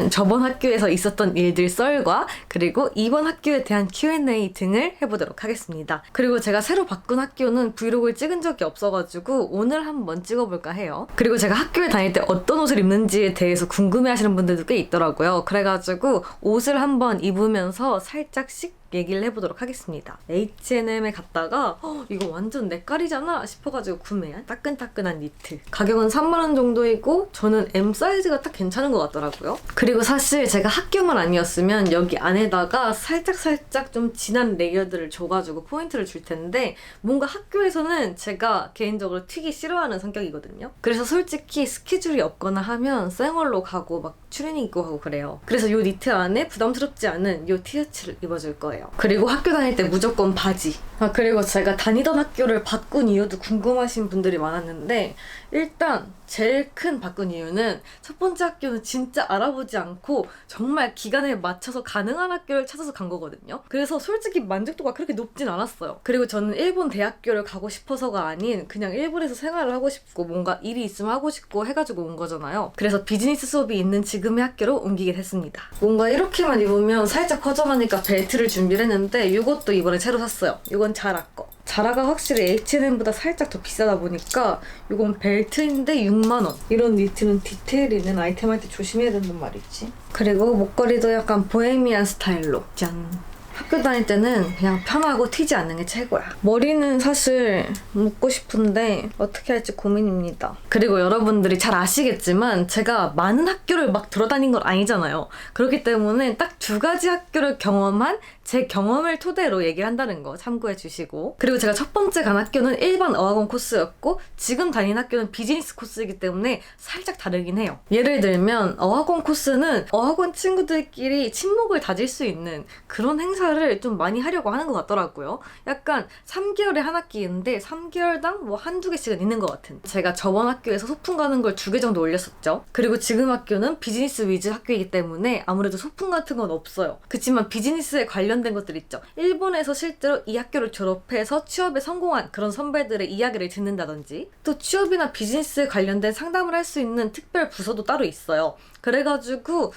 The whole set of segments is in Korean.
오늘은 저번 학교에서 있었던 일들 썰과 그리고 이번 학교에 대한 Q&A 등을 해보도록 하겠습니다. 그리고 제가 새로 바꾼 학교는 브이로그를 찍은 적이 없어가지고 오늘 한번 찍어볼까 해요. 그리고 제가 학교에 다닐 때 어떤 옷을 입는지에 대해서 궁금해하시는 분들도 꽤 있더라고요. 그래가지고 옷을 한번 입으면서 살짝씩 얘기를 해보도록 하겠습니다. H&M에 갔다가 이거 완전 내 깔이잖아 싶어가지고 구매한 따끈따끈한 니트. 가격은 3만원 정도이고 저는 M 사이즈가 딱 괜찮은 것 같더라고요. 그리고 사실 제가 학교만 아니었으면 여기 안에다가 살짝 좀 진한 레이어드를 줘가지고 포인트를 줄 텐데 뭔가 학교에서는 제가 개인적으로 튀기 싫어하는 성격이거든요. 그래서 솔직히 스케줄이 없거나 하면 생얼로 가고 막 추리닝 입고 가고 그래요. 그래서 이 니트 안에 부담스럽지 않은 이 티셔츠를 입어줄 거예요. 그리고 학교 다닐 때 무조건 바지. 그리고 제가 다니던 학교를 바꾼 이유도 궁금하신 분들이 많았는데 일단 제일 큰 바꾼 이유는 첫 번째 학교는 진짜 알아보지 않고 정말 기간에 맞춰서 가능한 학교를 찾아서 간 거거든요. 그래서 솔직히 만족도가 그렇게 높진 않았어요. 그리고 저는 일본 대학교를 가고 싶어서가 아닌 그냥 일본에서 생활을 하고 싶고 뭔가 일이 있으면 하고 싶고 해가지고 온 거잖아요. 그래서 비즈니스 수업이 있는 지금의 학교로 옮기게 됐습니다. 뭔가 이렇게만 입으면 살짝 허전하니까 벨트를 준비를 했는데 이것도 이번에 새로 샀어요. 이건 자라 거. 자라가 확실히 H&M보다 살짝 더 비싸다 보니까 이건 벨트인데 6만원. 이런 니트는 디테일 있는 아이템 할 때 조심해야 된단 말이지. 그리고 목걸이도 약간 보헤미안 스타일로. 짠. 학교 다닐 때는 그냥 편하고 튀지 않는 게 최고야. 머리는 사실 묶고 싶은데 어떻게 할지 고민입니다. 그리고 여러분들이 잘 아시겠지만 제가 많은 학교를 막 돌아다닌 건 아니잖아요. 그렇기 때문에 딱 2가지 학교를 경험한 제 경험을 토대로 얘기를 한다는 거 참고해 주시고, 그리고 제가 첫 번째 간 학교는 일반 어학원 코스였고 지금 다니는 학교는 비즈니스 코스이기 때문에 살짝 다르긴 해요. 예를 들면 어학원 코스는 어학원 친구들끼리 친목을 다질 수 있는 그런 행사를 좀 많이 하려고 하는 것 같더라고요. 약간 3개월에 한 학기인데 3개월당 뭐 한두 개씩은 있는 것 같은. 제가 저번 학교에서 소풍 가는 걸 2개 정도 올렸었죠. 그리고 지금 학교는 비즈니스 위주 학교이기 때문에 아무래도 소풍 같은 건 없어요. 그치만 비즈니스에 관련된 것들 있죠. 일본에서 실제로 이 학교를 졸업해서 취업에 성공한 그런 선배들의 이야기를 듣는다든지, 또 취업이나 비즈니스에 관련된 상담을 할 수 있는 특별 부서도 따로 있어요. 그래가지고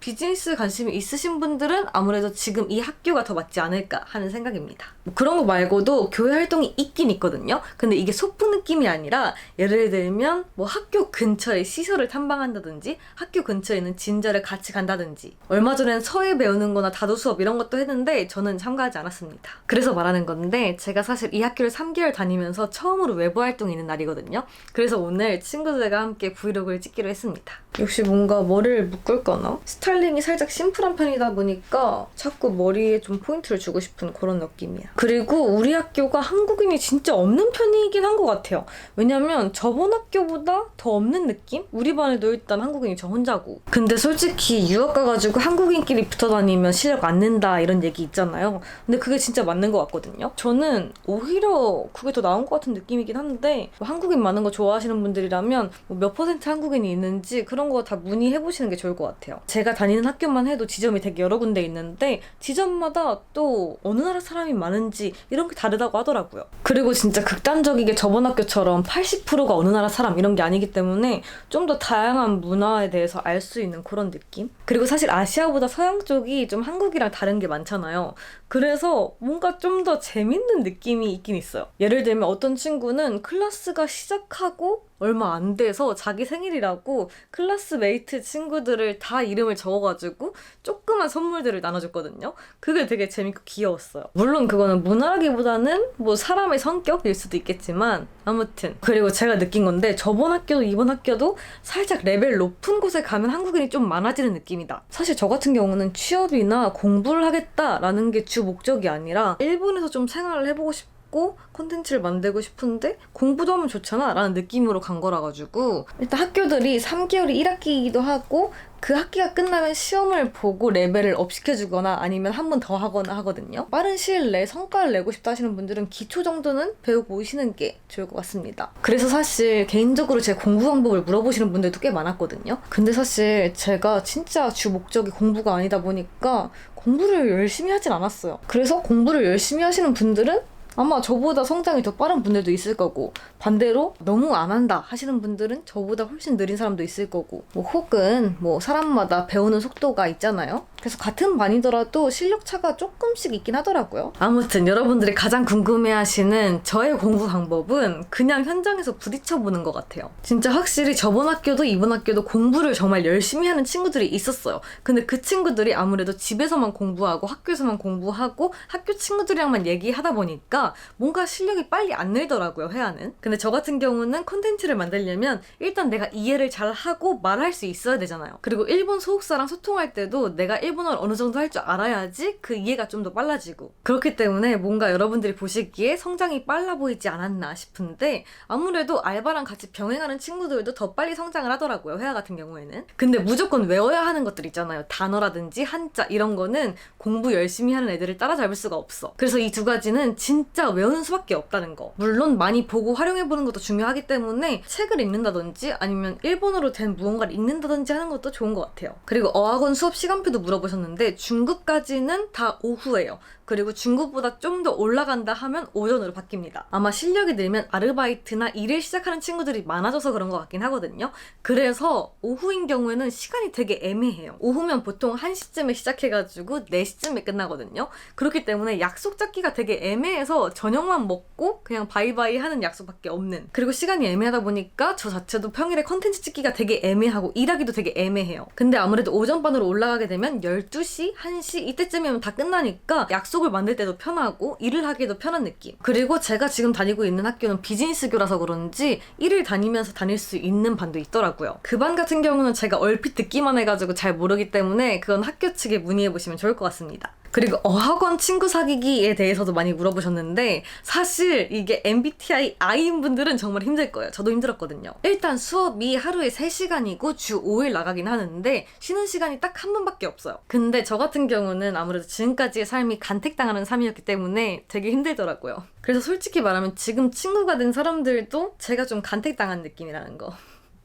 비즈니스 관심이 있으신 분들은 아무래도 지금 이 학교가 더 맞지 않을까 하는 생각입니다. 뭐 그런 거 말고도 교회 활동이 있긴 있거든요. 근데 이게 소풍 느낌이 아니라 예를 들면 뭐 학교 근처에 시설을 탐방한다든지 학교 근처에 있는 진저를 같이 간다든지, 얼마 전엔 서예 배우는 거나 다도 수업 이런 것도 했는데 저는 참가하지 않았습니다. 그래서 말하는 건데 제가 사실 이 학교를 3개월 다니면서 처음으로 외부 활동이 있는 날이거든요. 그래서 오늘 친구들과 함께 브이로그를 찍기로 했습니다. 역시 뭔가 머리를 묶을 거나 스타일링이 살짝 심플한 편이다 보니까 자꾸 머리에 좀 포인트를 주고 싶은 그런 느낌이야. 그리고 우리 학교가 한국인이 진짜 없는 편이긴 한 것 같아요. 왜냐면 저번 학교보다 더 없는 느낌? 우리 반에도 일단 한국인이 저 혼자고. 근데 솔직히 유학 가가지고 한국인끼리 붙어 다니면 실력 안 는다 이런 얘기 있잖아요. 근데 그게 진짜 맞는 것 같거든요. 저는 오히려 그게 더 나은 것 같은 느낌이긴 한데 뭐 한국인 많은 거 좋아하시는 분들이라면 뭐 몇 % 한국인이 있는지 그런 거 다 문의해보시는 게 좋을 것 같아요. 제가 다니는 학교만 해도 지점이 되게 여러 군데 있는데 지점마다 또 어느 나라 사람이 많은지 이런 게 다르다고 하더라고요. 그리고 진짜 극단적이게 저번 학교처럼 80%가 어느 나라 사람 이런 게 아니기 때문에 좀 더 다양한 문화에 대해서 알 수 있는 그런 느낌? 그리고 사실 아시아보다 서양 쪽이 좀 한국이랑 다른 게 많잖아요. 그래서 뭔가 좀 더 재밌는 느낌이 있긴 있어요. 예를 들면 어떤 친구는 클래스가 시작하고 얼마 안 돼서 자기 생일이라고 클래스메이트 친구들을 다 이름을 적어가지고 조그만 선물들을 나눠줬거든요. 그게 되게 재밌고 귀여웠어요. 물론 그거는 문화라기보다는 뭐 사람의 성격일 수도 있겠지만 아무튼. 그리고 제가 느낀 건데 저번 학교도 이번 학교도 살짝 레벨 높은 곳에 가면 한국인이 좀 많아지는 느낌이다. 사실 저 같은 경우는 취업이나 공부를 하겠다라는 게 주 목적이 아니라 일본에서 좀 생활을 해보고 싶고 콘텐츠를 만들고 싶은데 공부도 하면 좋잖아 라는 느낌으로 간 거라 가지고, 일단 학교들이 3개월이 1학기이기도 하고 그 학기가 끝나면 시험을 보고 레벨을 업 시켜주거나 아니면 한 번 더 하거나 하거든요. 빠른 시일 내에 성과를 내고 싶다 하시는 분들은 기초 정도는 배우고 오시는 게 좋을 것 같습니다. 그래서 사실 개인적으로 제 공부 방법을 물어보시는 분들도 꽤 많았거든요. 근데 사실 제가 진짜 주 목적이 공부가 아니다 보니까 공부를 열심히 하진 않았어요. 그래서 공부를 열심히 하시는 분들은 아마 저보다 성장이 더 빠른 분들도 있을 거고, 반대로 너무 안 한다 하시는 분들은 저보다 훨씬 느린 사람도 있을 거고, 뭐 혹은 뭐 사람마다 배우는 속도가 있잖아요. 그래서 같은 반이더라도 실력 차가 조금씩 있긴 하더라고요. 아무튼 여러분들이 가장 궁금해하시는 저의 공부 방법은 그냥 현장에서 부딪혀보는 것 같아요. 진짜 확실히 저번 학교도 이번 학교도 공부를 정말 열심히 하는 친구들이 있었어요. 근데 그 친구들이 아무래도 집에서만 공부하고 학교에서만 공부하고 학교 친구들이랑만 얘기하다 보니까 뭔가 실력이 빨리 안 늘더라고요, 회화는. 근데 저 같은 경우는 콘텐츠를 만들려면 일단 내가 이해를 잘 하고 말할 수 있어야 되잖아요. 그리고 일본 소속사랑 소통할 때도 내가 일본어를 어느 정도 할 줄 알아야지 그 이해가 좀 더 빨라지고, 그렇기 때문에 뭔가 여러분들이 보시기에 성장이 빨라 보이지 않았나 싶은데 아무래도 알바랑 같이 병행하는 친구들도 더 빨리 성장을 하더라고요, 회화 같은 경우에는. 근데 무조건 외워야 하는 것들 있잖아요. 단어라든지 한자 이런 거는 공부 열심히 하는 애들을 따라잡을 수가 없어. 그래서 이 두 가지는 진짜 외우는 수밖에 없다는 거. 물론 많이 보고 활용해보는 것도 중요하기 때문에 책을 읽는다든지 아니면 일본어로 된 무언가를 읽는다든지 하는 것도 좋은 것 같아요. 그리고 어학원 수업 시간표도 물어보셨는데 중급까지는 다 오후예요. 그리고 중급보다 좀 더 올라간다 하면 오전으로 바뀝니다. 아마 실력이 늘면 아르바이트나 일을 시작하는 친구들이 많아져서 그런 것 같긴 하거든요. 그래서 오후인 경우에는 시간이 되게 애매해요. 오후면 보통 1시쯤에 시작해가지고 4시쯤에 끝나거든요. 그렇기 때문에 약속 잡기가 되게 애매해서 저녁만 먹고 그냥 바이바이 하는 약속밖에 없는, 그리고 시간이 애매하다 보니까 저 자체도 평일에 컨텐츠 찍기가 되게 애매하고 일하기도 되게 애매해요. 근데 아무래도 오전반으로 올라가게 되면 12시, 1시 이때쯤이면 다 끝나니까 약속을 만들 때도 편하고 일을 하기도 편한 느낌. 그리고 제가 지금 다니고 있는 학교는 비즈니스교라서 그런지 일을 다니면서 다닐 수 있는 반도 있더라고요. 그 반 같은 경우는 제가 얼핏 듣기만 해가지고 잘 모르기 때문에 그건 학교 측에 문의해보시면 좋을 것 같습니다. 그리고 어학원 친구 사귀기에 대해서도 많이 물어보셨는데 사실 이게 MBTI I인 분들은 정말 힘들 거예요. 저도 힘들었거든요. 일단 수업이 하루에 3시간이고 주 5일 나가긴 하는데 쉬는 시간이 딱 한 번밖에 없어요. 근데 저 같은 경우는 아무래도 지금까지의 삶이 간택당하는 삶이었기 때문에 되게 힘들더라고요. 그래서 솔직히 말하면 지금 친구가 된 사람들도 제가 좀 간택당한 느낌이라는 거.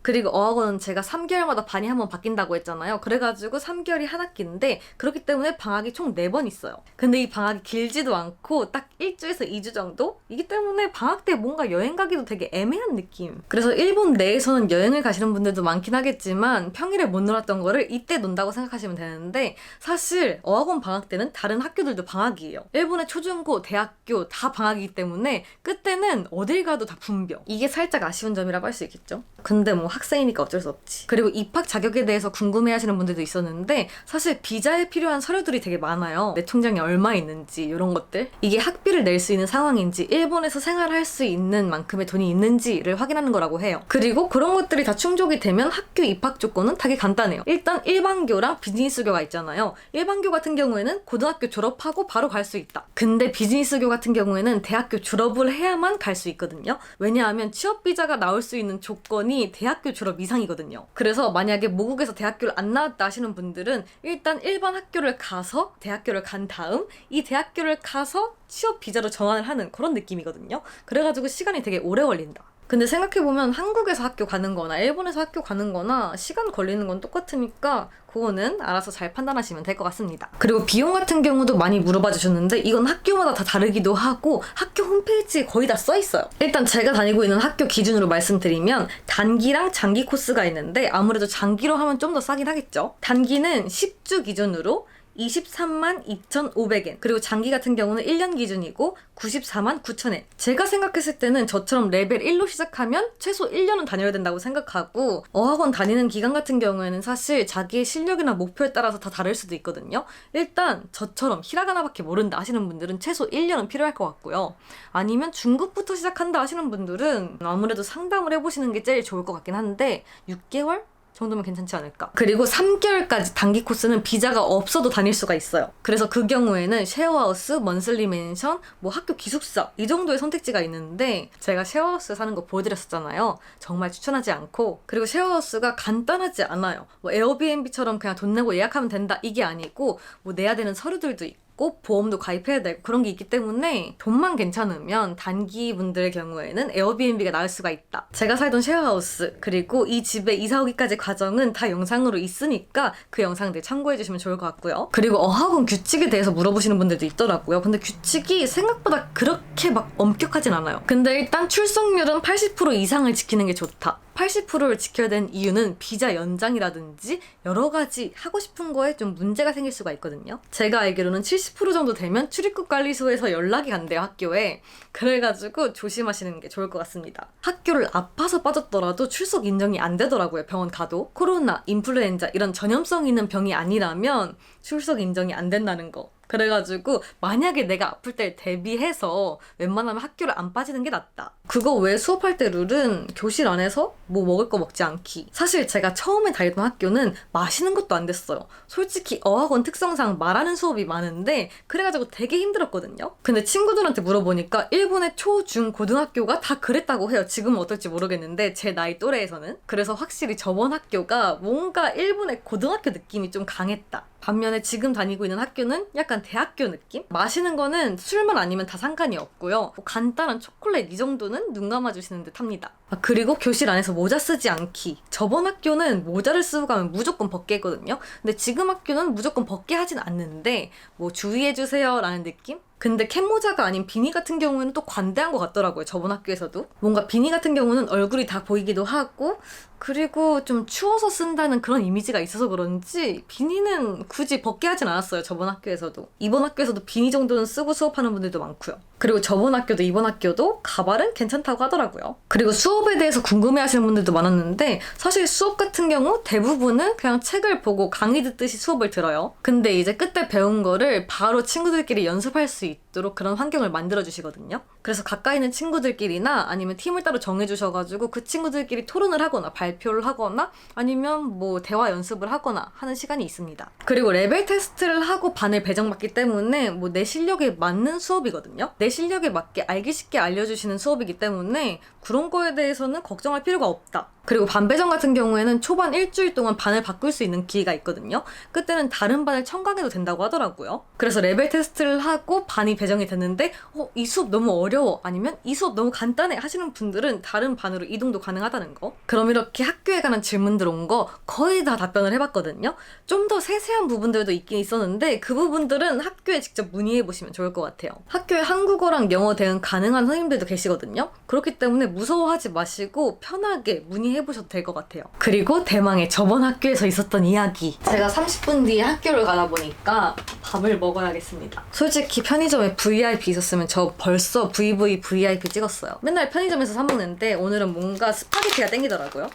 그리고 어학원은 제가 3개월마다 반이 한 번 바뀐다고 했잖아요. 그래가지고 3개월이 한 학기인데 그렇기 때문에 방학이 총 4번 있어요. 근데 이 방학이 길지도 않고 딱 1주에서 2주 정도? 이기 때문에 방학 때 뭔가 여행 가기도 되게 애매한 느낌. 그래서 일본 내에서는 여행을 가시는 분들도 많긴 하겠지만 평일에 못 놀았던 거를 이때 논다고 생각하시면 되는데 사실 어학원 방학 때는 다른 학교들도 방학이에요. 일본의 초중고, 대학교 다 방학이기 때문에 그때는 어딜 가도 다 붐벼. 이게 살짝 아쉬운 점이라고 할 수 있겠죠? 근데 뭐 학생이니까 어쩔 수 없지. 그리고 입학 자격에 대해서 궁금해하시는 분들도 있었는데 사실 비자에 필요한 서류들이 되게 많아요. 내 통장에 얼마 있는지 이런 것들, 이게 학비를 낼 수 있는 상황인지 일본에서 생활할 수 있는 만큼의 돈이 있는지를 확인하는 거라고 해요. 그리고 그런 것들이 다 충족이 되면 학교 입학 조건은 되게 간단해요. 일단 일반교랑 비즈니스교가 있잖아요. 일반교 같은 경우에는 고등학교 졸업하고 바로 갈 수 있다. 근데 비즈니스교 같은 경우에는 대학교 졸업을 해야만 갈 수 있거든요. 왜냐하면 취업 비자가 나올 수 있는 조건이 대학교 졸업 이상이거든요. 그래서 만약에 모국에서 대학교를 안 나왔다 하시는 분들은 일단 일반 학교를 가서 대학교를 간 다음 이 대학교를 가서 취업 비자로 전환을 하는 그런 느낌이거든요. 그래가지고 시간이 되게 오래 걸린다. 근데 생각해보면 한국에서 학교 가는 거나 일본에서 학교 가는 거나 시간 걸리는 건 똑같으니까 그거는 알아서 잘 판단하시면 될 것 같습니다. 그리고 비용 같은 경우도 많이 물어봐 주셨는데 이건 학교마다 다 다르기도 하고 학교 홈페이지에 거의 다 써 있어요. 일단 제가 다니고 있는 학교 기준으로 말씀드리면 단기랑 장기 코스가 있는데 아무래도 장기로 하면 좀 더 싸긴 하겠죠. 단기는 10주 기준으로 23만 2,500엔, 그리고 장기 같은 경우는 1년 기준이고 94만 9,000엔. 제가 생각했을 때는 저처럼 레벨 1로 시작하면 최소 1년은 다녀야 된다고 생각하고, 어학원 다니는 기간 같은 경우에는 사실 자기의 실력이나 목표에 따라서 다 다를 수도 있거든요. 일단 저처럼 히라가나밖에 모른다 하시는 분들은 최소 1년은 필요할 것 같고요. 아니면 중급부터 시작한다 하시는 분들은 아무래도 상담을 해보시는 게 제일 좋을 것 같긴 한데 6개월? 정도면 괜찮지 않을까. 그리고 3개월까지 단기 코스는 비자가 없어도 다닐 수가 있어요. 그래서 그 경우에는 쉐어하우스, 먼슬리 맨션, 뭐 학교 기숙사 이 정도의 선택지가 있는데 제가 쉐어하우스 사는 거 보여드렸었잖아요. 정말 추천하지 않고, 그리고 쉐어하우스가 간단하지 않아요. 뭐 에어비앤비처럼 그냥 돈 내고 예약하면 된다 이게 아니고 뭐 내야 되는 서류들도 있고 있고 보험도 가입해야 되고 그런 게 있기 때문에 돈만 괜찮으면 단기 분들의 경우에는 에어비앤비가 나을 수가 있다. 제가 살던 쉐어하우스 그리고 이 집에 이사 오기까지 과정은 다 영상으로 있으니까 그 영상들 참고해 주시면 좋을 것 같고요. 그리고 어학원 규칙에 대해서 물어보시는 분들도 있더라고요. 근데 규칙이 생각보다 그렇게 막 엄격하진 않아요. 근데 일단 출석률은 80% 이상을 지키는 게 좋다. 80%를 지켜야 되는 이유는 비자 연장이라든지 여러 가지 하고 싶은 거에 좀 문제가 생길 수가 있거든요. 제가 알기로는 70% 정도 되면 출입국 관리소에서 연락이 간대요, 학교에. 그래가지고 조심하시는 게 좋을 것 같습니다. 학교를 아파서 빠졌더라도 출석 인정이 안 되더라고요, 병원 가도. 코로나, 인플루엔자 이런 전염성 있는 병이 아니라면 출석 인정이 안 된다는 거. 그래가지고 만약에 내가 아플 때 대비해서 웬만하면 학교를 안 빠지는 게 낫다. 그거 외에 수업할 때 룰은 교실 안에서 뭐 먹을 거 먹지 않기. 사실 제가 처음에 다니던 학교는 마시는 것도 안 됐어요. 솔직히 어학원 특성상 말하는 수업이 많은데 그래가지고 되게 힘들었거든요. 근데 친구들한테 물어보니까 일본의 초, 중, 고등학교가 다 그랬다고 해요. 지금은 어떨지 모르겠는데 제 나이 또래에서는. 그래서 확실히 저번 학교가 뭔가 일본의 고등학교 느낌이 좀 강했다. 반면에 지금 다니고 있는 학교는 약간 대학교 느낌? 마시는 거는 술만 아니면 다 상관이 없고요. 뭐 간단한 초콜릿 이 정도는 눈 감아주시는 듯 합니다. 그리고 교실 안에서 모자 쓰지 않기. 저번 학교는 모자를 쓰고 가면 무조건 벗게 했거든요. 근데 지금 학교는 무조건 벗게 하진 않는데 뭐 주의해주세요 라는 느낌? 근데 캡모자가 아닌 비니 같은 경우에는 또 관대한 것 같더라고요. 저번 학교에서도. 뭔가 비니 같은 경우는 얼굴이 다 보이기도 하고 그리고 좀 추워서 쓴다는 그런 이미지가 있어서 그런지 비니는 굳이 벗게 하진 않았어요. 저번 학교에서도. 이번 학교에서도 비니 정도는 쓰고 수업하는 분들도 많고요. 그리고 저번 학교도 이번 학교도 가발은 괜찮다고 하더라고요. 그리고 수업에 대해서 궁금해하시는 분들도 많았는데 사실 수업 같은 경우 대부분은 그냥 책을 보고 강의 듣듯이 수업을 들어요. 근데 이제 그때 배운 거를 바로 친구들끼리 연습할 수 있도록 그런 환경을 만들어주시거든요. 그래서 가까이 있는 친구들끼리나 아니면 팀을 따로 정해주셔가지고 그 친구들끼리 토론을 하거나 발표를 하거나 아니면 뭐 대화 연습을 하거나 하는 시간이 있습니다. 그리고 레벨 테스트를 하고 반을 배정받기 때문에 뭐 내 실력에 맞는 수업이거든요. 내 실력에 맞게 알기 쉽게 알려주시는 수업이기 때문에 그런 거에 대해서는 걱정할 필요가 없다. 그리고 반 배정 같은 경우에는 초반 일주일 동안 반을 바꿀 수 있는 기회가 있거든요. 그때는 다른 반을 청강해도 된다고 하더라고요. 그래서 레벨 테스트를 하고 반이 배정이 됐는데 이 수업 너무 어려워 아니면 이 수업 너무 간단해 하시는 분들은 다른 반으로 이동도 가능하다는 거. 그럼 이렇게 학교에 관한 질문들 온 거 거의 다 답변을 해봤거든요. 좀 더 세세한 부분들도 있긴 있었는데 그 부분들은 학교에 직접 문의해보시면 좋을 것 같아요. 학교에 한국어랑 영어 대응 가능한 선생님들도 계시거든요. 그렇기 때문에 무서워하지 마시고 편하게 문의해보셔도 될 것 같아요. 그리고 대망의 저번 학교에서 있었던 이야기. 제가 30분 뒤에 학교를 가다 보니까 밥을 먹어야겠습니다. 솔직히 편의점에 VIP 있었으면 저 벌써 VIP 찍었어요. 맨날 편의점에서 사 먹는데 오늘은 뭔가 스파게티가 땡기더라고요.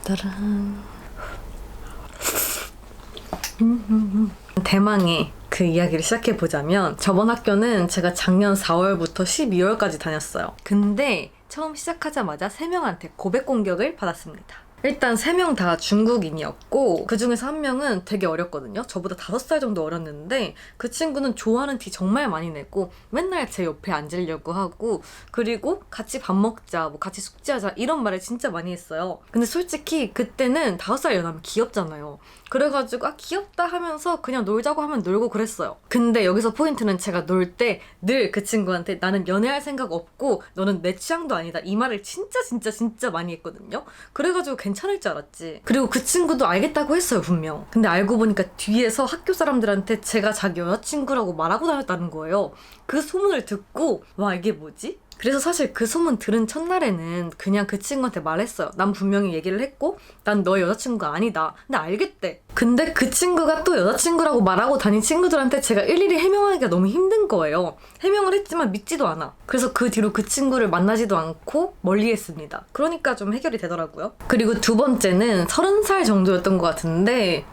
따란. 대망의 그 이야기를 시작해보자면 저번 학교는 제가 작년 4월부터 12월까지 다녔어요. 근데 처음 시작하자마자 3명한테 고백 공격을 받았습니다. 일단 3명 다 중국인이었고 그 중에서 한 명은 되게 어렸거든요. 저보다 5살 정도 어렸는데 그 친구는 좋아하는 티 정말 많이 내고 맨날 제 옆에 앉으려고 하고 그리고 같이 밥 먹자, 뭐 같이 숙제하자 이런 말을 진짜 많이 했어요. 근데 솔직히 그때는 5살 연하면 귀엽잖아요. 그래가지고 귀엽다 하면서 그냥 놀자고 하면 놀고 그랬어요. 근데 여기서 포인트는 제가 놀 때 늘 그 친구한테 나는 연애할 생각 없고 너는 내 취향도 아니다 이 말을 진짜 많이 했거든요. 그래가지고 괜찮을 줄 알았지. 그리고 그 친구도 알겠다고 했어요 분명. 근데 알고 보니까 뒤에서 학교 사람들한테 제가 자기 여자친구라고 말하고 다녔다는 거예요. 그 소문을 듣고 와 이게 뭐지? 그래서 사실 그 소문 들은 첫날에는 그냥 그 친구한테 말했어요. 난 분명히 얘기를 했고 난 너의 여자친구가 아니다. 근데 알겠대. 근데 그 친구가 또 여자친구라고 말하고 다닌 친구들한테 제가 일일이 해명하기가 너무 힘든 거예요. 해명을 했지만 믿지도 않아. 그래서 그 뒤로 그 친구를 만나지도 않고 멀리했습니다. 그러니까 좀 해결이 되더라고요. 그리고 두 번째는 30살 정도였던 것 같은데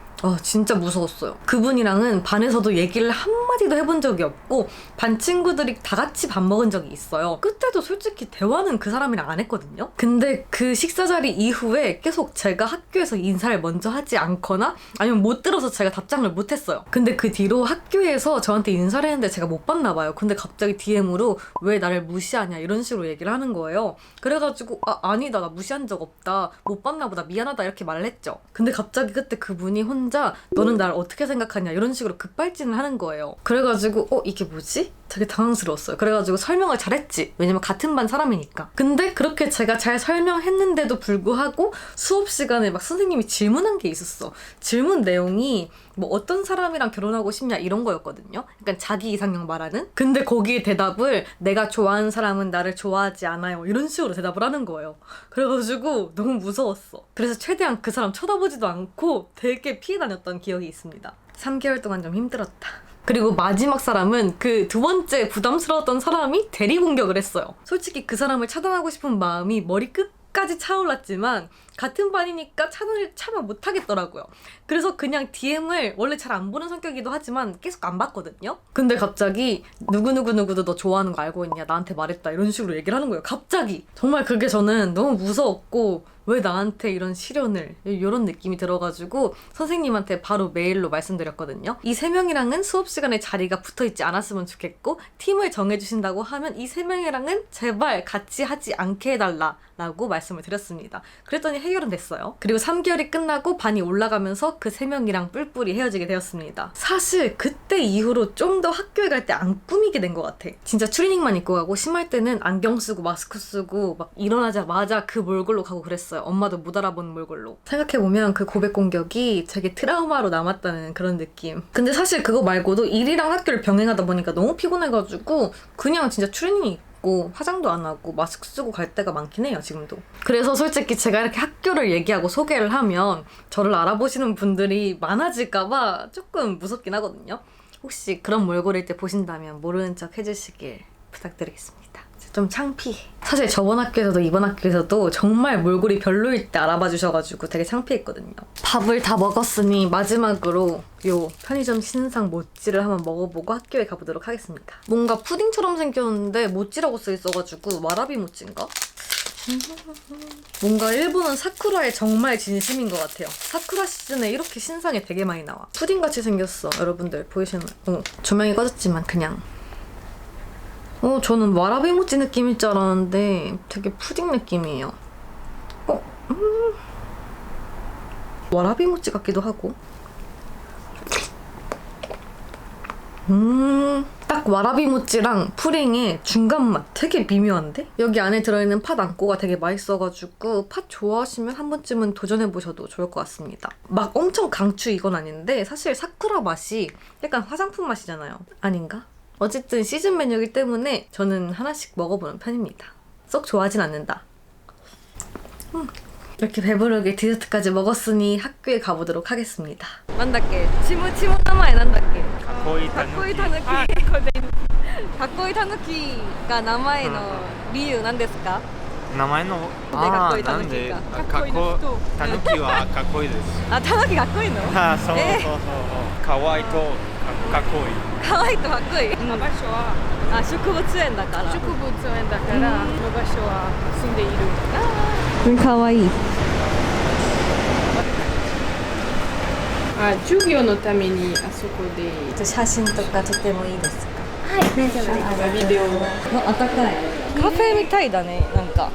진짜 무서웠어요. 그분이랑은 반에서도 얘기를 한마디도 해본 적이 없고 반 친구들이 다 같이 밥 먹은 적이 있어요. 그때도 솔직히 대화는 그 사람이랑 안 했거든요. 근데 그 식사 자리 이후에 계속 제가 학교에서 인사를 먼저 하지 않거나 아니면 못 들어서 제가 답장을 못 했어요. 근데 그 뒤로 학교에서 저한테 인사를 했는데 제가 못 봤나 봐요. 근데 갑자기 DM으로 왜 나를 무시하냐 이런 식으로 얘기를 하는 거예요. 그래가지고 아니다 나 무시한 적 없다 못 봤나 보다 미안하다 이렇게 말을 했죠. 근데 갑자기 그때 그분이 혼자 너는 날 어떻게 생각하냐 이런 식으로 급발진을 하는 거예요. 그래가지고 이게 뭐지? 되게 당황스러웠어요. 그래가지고 설명을 잘했지. 왜냐면 같은 반 사람이니까. 근데 그렇게 제가 잘 설명했는데도 불구하고 수업 시간에 막 선생님이 질문한 게 있었어. 질문 내용이 뭐 어떤 사람이랑 결혼하고 싶냐 이런 거였거든요. 그러니까 자기 이상형 말하는. 근데 거기에 대답을 내가 좋아하는 사람은 나를 좋아하지 않아요. 이런 식으로 대답을 하는 거예요. 그래가지고 너무 무서웠어. 그래서 최대한 그 사람 쳐다보지도 않고 되게 피해 다녔던 기억이 있습니다. 3개월 동안 좀 힘들었다. 그리고 마지막 사람은 그 두 번째 부담스러웠던 사람이 대리 공격을 했어요. 솔직히 그 사람을 차단하고 싶은 마음이 머리 끝까지 차올랐지만 같은 반이니까 차단을 차마 못하겠더라고요. 그래서 그냥 DM을 원래 잘 안 보는 성격이기도 하지만 계속 안 봤거든요. 근데 갑자기 누구누구누구도 너 좋아하는 거 알고 있냐 나한테 말했다 이런 식으로 얘기를 하는 거예요. 갑자기. 정말 그게 저는 너무 무서웠고 왜 나한테 이런 시련을 이런 느낌이 들어가지고 선생님한테 바로 메일로 말씀드렸거든요. 이 3명이랑은 수업 시간에 자리가 붙어있지 않았으면 좋겠고 팀을 정해주신다고 하면 이 3명이랑은 제발 같이 하지 않게 해달라 라고 말씀을 드렸습니다. 그랬더니 해결은 됐어요. 그리고 3개월이 끝나고 반이 올라가면서 그 3명이랑 뿔뿔이 헤어지게 되었습니다. 사실 그때 이후로 좀 더 학교에 갈 때 안 꾸미게 된 것 같아. 진짜 추리닝만 입고 가고 심할 때는 안경 쓰고 마스크 쓰고 막 일어나자마자 그 몰골로 가고 그랬어요. 엄마도 못 알아본 몰골로. 생각해보면 그 고백 공격이 되게 트라우마로 남았다는 그런 느낌. 근데 사실 그거 말고도 일이랑 학교를 병행하다 보니까 너무 피곤해가지고 그냥 진짜 추리닝 입고 화장도 안 하고 마스크 쓰고 갈 때가 많긴 해요, 지금도. 그래서 솔직히 제가 이렇게 학교를 얘기하고 소개를 하면 저를 알아보시는 분들이 많아질까봐 조금 무섭긴 하거든요. 혹시 그런 몰골일 때 보신다면 모르는 척 해주시길 부탁드리겠습니다. 좀 창피해. 사실 저번 학교에서도 이번 학교에서도 정말 몰골이 별로일 때 알아봐 주셔가지고 되게 창피했거든요. 밥을 다 먹었으니 마지막으로 요 편의점 신상 모찌를 한번 먹어보고 학교에 가보도록 하겠습니다. 뭔가 푸딩처럼 생겼는데 모찌라고 써있어가지고 와라비 모찌인가? 뭔가 일본은 사쿠라에 정말 진심인 것 같아요. 사쿠라 시즌에 이렇게 신상이 되게 많이 나와. 푸딩같이 생겼어. 여러분들 보이시나요? 조명이 꺼졌지만 그냥 저는 와라비 모찌 느낌일 줄 알았는데 되게 푸딩 느낌이에요. 와라비 모찌 같기도 하고. 딱 와라비 모찌랑 푸딩의 중간 맛 되게 미묘한데? 여기 안에 들어있는 팥 안고가 되게 맛있어가지고 팥 좋아하시면 한 번쯤은 도전해보셔도 좋을 것 같습니다. 막 엄청 강추 이건 아닌데 사실 사쿠라 맛이 약간 화장품 맛이잖아요. 아닌가? 어쨌든 시즌 메뉴이기 때문에 저는 하나씩 먹어보는 편입니다. 썩 좋아하진 않는다. 이렇게 배부르게 디저트까지 먹었으니 학교에 가보도록 하겠습니다. 난다께 치무 나마에 난다께 가코이 타누키 가코이 타누키가 나마에の理由なんですか？名前のなんでかっこいいタヌキはかっこいいです。タヌキかっこいいの？そうかわいいとかっこいい。かわいいとかっこいい。場所は植物園だから植物園だからこの場所は住んでいる。かわいい。授業のためにあそこで写真とか撮ってもいいですか？はい、大丈夫です。ビデオあったかい。カフェみたいだね、なんか。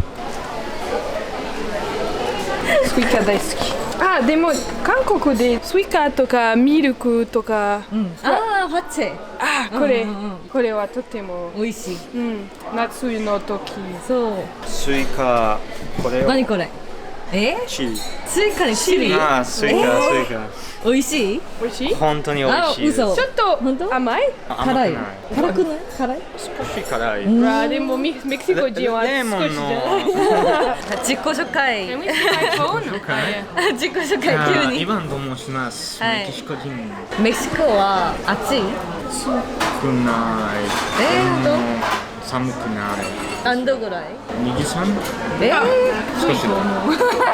スイカ大好き。でも韓国でスイカとかミルクとか、ファッチェ。これはとても美味しい。夏の時。そう。スイカこれ何これ？チリ。スイカにチリ？スイカ。美味しい？美味しい？本当に美味しいです。嘘。ちょっと甘い？辛い。辛くない？辛い？少し辛い。でもメキシコ人はレモン少しじゃない。自己紹介。メキシコ自己紹介急に。イバンと申します。メキシコ人。メキシコは暑い？少ない。本当？寒くなる。何度ぐらい？ 23? 少しだ。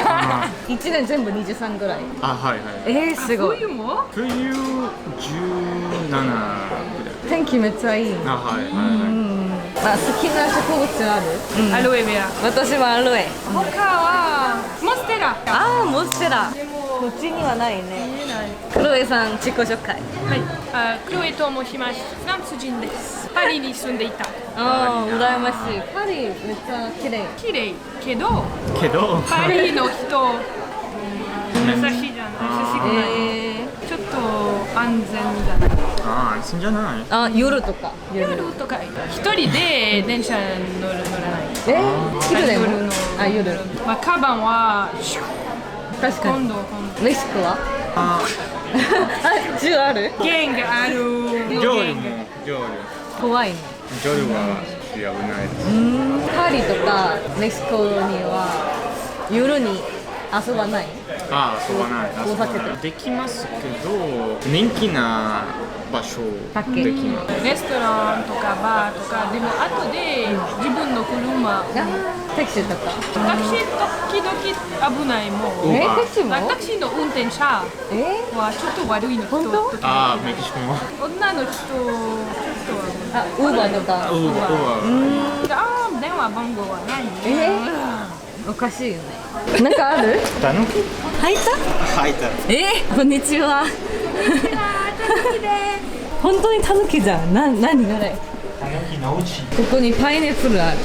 あ1年全部23ぐらい。はいはい。すごい。冬も冬17ぐらい。天気めっちゃいい。はいはいは好きな植物ある？アロエベラ。私はアロエ。他はモンステラ。モンステラ。こっちにはないね。クロエさん自己紹介。はい。クロエと申します。フランス人です。パリに住んでいた。羨ましい。パリめっちゃ綺麗。綺麗けど、い。けど、パリの人優しいじゃん。優しくない。ちょっと安全じゃない。安心じゃない。夜とか。夜とか一人で電車乗らない。昼でも？夜。まあカバンは確かに。今度メシコは？銃ある？ゲンがある。夜も怖いね。夜は危ないです。パリとかメキシコには夜に遊ばない？遊ばない。お酒とかできますけど、人気な場所だけできます。レストランとかバーとかでも後で自分の車タクシーとか。タクシー時々危ないもんタクシーも？タクシーの運転者はちょっと悪いの人本当？メキシコも。女の人ちょっとウーバーとか。電話番号はないおかしいよね。なんかある？タヌキ？履いた？はいた。こんにちは。本当にタヌキじゃん。何あれ？タヌキのうち。ここにパイナップルある。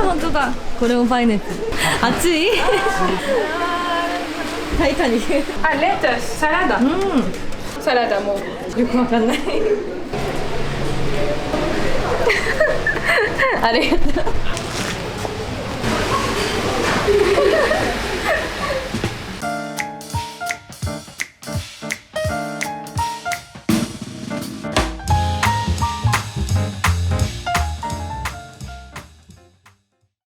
本当だ。これもパイナップル。熱い？タイタニック。レタスサラダサラダもよくわかんない。ありがとう。